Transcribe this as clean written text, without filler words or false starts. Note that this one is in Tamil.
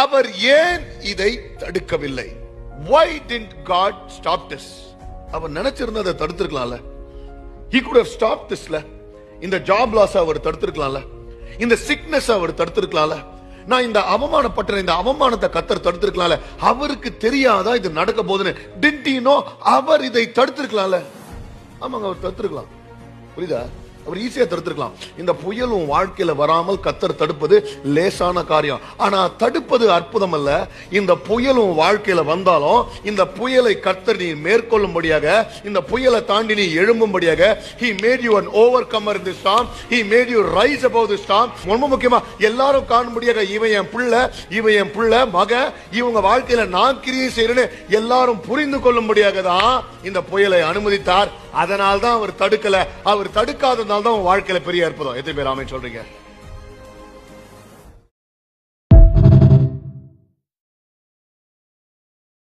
அவர் ஏன் இதை தடுக்கவில்லை? Why didn't God stop this? அவர் நினைச்சிருந்தா அதை தடுத்திருக்கலாம்ல. He could have stopped this. இந்த ஜாப் லாஸ் அவர் தடுத்திருக்கலாம்ல. இந்த சிக்னஸ் அவர் தடுத்திருக்கலாம்ல. நான் இந்த அவமானப்பட்ட இந்த அவமானத்தை கர்த்தர் தடுத்திருக்கலாம்ல. அவருக்கு தெரியாதா இது நடக்க போகுதுன்னு? Didn't he know? அவர் இதை தடுத்திருக்கலாம்ல. ஆமாங்க, அவர் தடுத்திருக்கலாம். புரியுதா? அவர் ஈஸியா தடுத்திருக்கலாம். இந்த புயலும் வாழ்க்கையில வராமல் கர்த்தர் தடுப்பது லேசான காரியம். ஆனா தடுப்பது அற்புதம் அல்ல. இந்த புயலும் வாழ்க்கையில வந்தாலும் இந்த புயலை கர்த்தர் நீ மேற்கொள்ளும்படியாக, இந்த புயலை தாண்டி நீ எழும்பும்படியாக, he made you an overcomer in the storm. He made you rise above the storm. ரொம்ப முக்கியமா எல்லாரும் காணும்படியாக, இவன் என் பிள்ளை, இவன் என் பிள்ளை மக, இவங்க வாழ்க்கையில நான் கிரியை செய்யறேன்னு எல்லாரும் புரிந்து கொள்ளும்படியாக தான் இந்த புயலை அனுமதித்தார். அதனால்தான் அவர் தடுக்கல. அவர் தடுக்காதனால்தான் வாழ்க்கையில பெரிய அற்புதம். எத்தனை பேர் ஆமென் சொல்றீங்க?